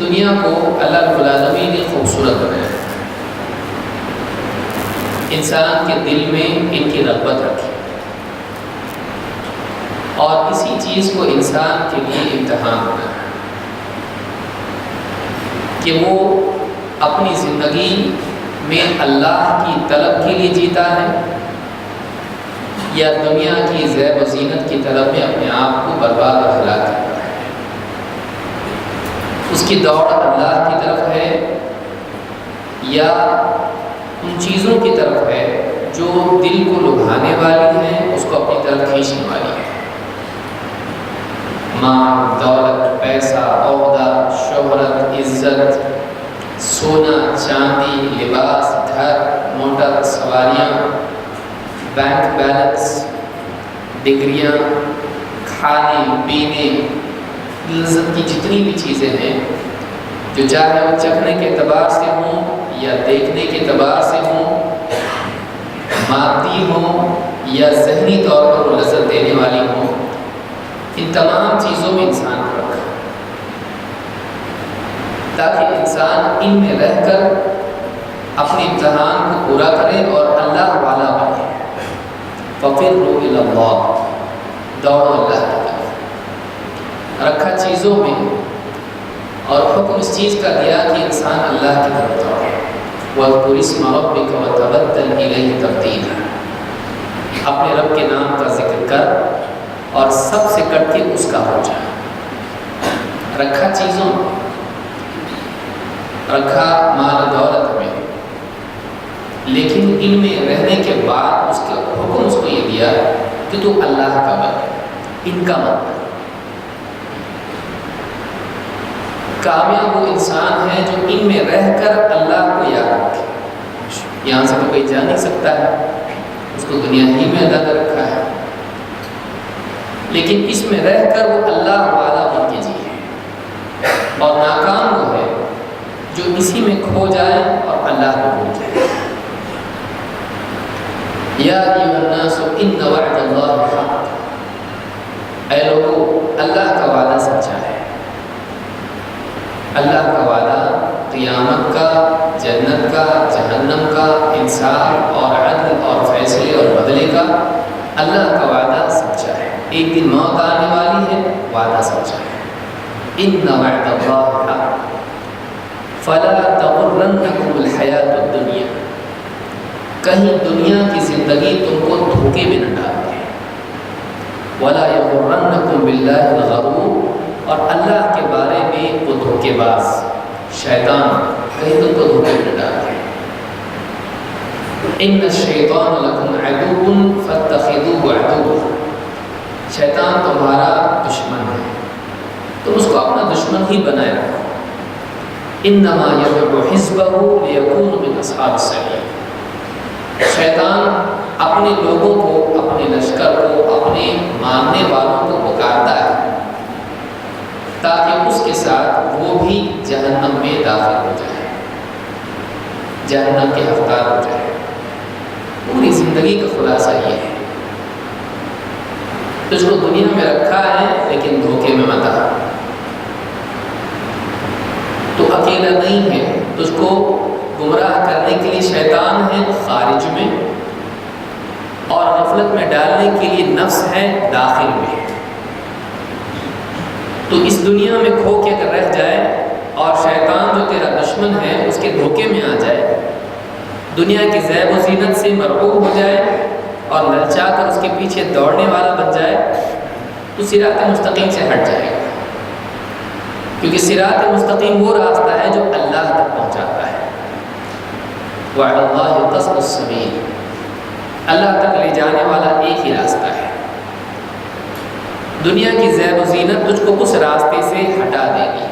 دنیا کو اللہ رب العالمین نے خوبصورت بنایا، انسان کے دل میں ان کی رغبت رکھی، اور اسی چیز کو انسان کے لیے امتحان بنایا کہ وہ اپنی زندگی میں اللہ کی طلب کے لیے جیتا ہے یا دنیا کی زیب و زینت کی طلب میں اپنے آپ کو برباد اور ہلاک کرتا ہے۔ اس کی دوڑ اللہ کی طرف ہے یا ان چیزوں کی طرف ہے جو دل کو لبھانے والی ہیں، اس کو اپنی طرف کھینچنے والی ہے۔ مال، دولت، پیسہ، عہدہ، شہرت، عزت، سونا، چاندی، لباس، گھر، موٹر، سواریاں، بینک بیلنس، ڈگریاں، کھانے پینے، لذت کی جتنی بھی چیزیں ہیں جو چاہے وہ چکھنے کے اعتبار سے ہوں یا دیکھنے کے اعتبار سے ہوں، مادی ہوں یا ذہنی طور پر وہ لذت دینے والی ہوں، ان تمام چیزوں میں انسان کو رکھا تاکہ انسان ان میں رہ کر اپنے امتحان کو پورا کرے اور اللہ والا بنے۔ فَفِرُّوا إِلَى اللَّهِ، دوڑو اللہ کی طرف، رکھا چیزوں میں اور حکم اس چیز کا دیا کہ انسان اللہ کی طرف دوڑے۔ وَاذْكُرِ اسْمَ رَبِّكَ وَتَبَتَّلْ إِلَيْهِ تَبْتِيلًا، اپنے رب کے نام کا ذکر کر اور سب سے کٹ کے اس کا ہو جائے۔ رکھا چیزوں میں، رکھا مال و دولت میں، لیکن ان میں رہنے کے بعد اس کا حکم اس کو یہ دیا کہ تو اللہ کا بن، ان کا مت بن۔ کامیاب وہ انسان ہے جو ان میں رہ کر اللہ کو یاد رکھے۔ یہاں سے تو کوئی جا نہیں سکتا ہے، اس کو دنیا ہی میں ادا کر رکھا ہے، لیکن اس میں رہ کر وہ اللہ والا بن کے جیے۔ اور ناکام وہ ہے جو اسی میں کھو جائے اور اللہ کو بھول جائے۔ یا ایھا الناس ان وعد اللہ حق، اے لوگو اللہ کا وعدہ سچا ہے۔ اللہ کا وعدہ قیامت کا، جنت کا، جہنم کا، انصاف اور عدل اور فیصلے اور بدلے کا، اللہ کا وعدہ سچا ہے۔ ایک دن موت آنے والی ہے، وعدہ سچا ہے۔ ان وعد اللہ حق فلا تغرنکم الحیات الدنیا، کہیں دنیا کی زندگی تم کو دھوکے میں نہ ڈال دے۔ ولا یغرنکم باللہ الغرور، اور اللہ کے بارے میں وہ دھوکے باز شیطان کہیں تم کو دھوکے میں نہ ڈال دے۔ ان الشیطان لکم عدو فاتخذوہ عدوا، شیطان تمہارا دشمن ہے، تم اس کو اپنا دشمن ہی بنائے رکھو۔ انما یدعو حزبہ لیکونوا من اصحاب السعیر، شیطان اپنے لوگوں کو، اپنے لشکر کو، اپنے ماننے والوں کو پکارتا ہے تاکہ اس کے ساتھ وہ بھی جہنم میں داخل ہو جائے، جہنم کے حقدار ہو جائے۔ پوری زندگی کا خلاصہ یہ ہے، تجھ کو دنیا میں رکھا ہے لیکن دھوکے میں مت آ، تو اکیلا نہیں ہے، تجھ کو گمراہ کرنے کے لیے شیطان ہے خارج میں، اور غفلت میں ڈالنے کے لیے نفس ہے داخل میں۔ تو اس دنیا میں کھو کے اگر رہ جائے اور شیطان جو تیرا دشمن ہے اس کے دھوکے میں آ جائے، دنیا کی زیب و زینت سے مرعوب ہو جائے اور للچا کر اس کے پیچھے دوڑنے والا بن جائے، تو صراط مستقیم سے ہٹ جائے گا، کیونکہ صراط مستقیم وہ راستہ ہے جو اللہ تک پہنچاتا ہے۔ وعلی اللہ قصد السبیل، اللہ تک لے جانے والا ایک ہی راستہ ہے۔ دنیا کی زیب و زینت تجھ کو اس راستے سے ہٹا دے گی،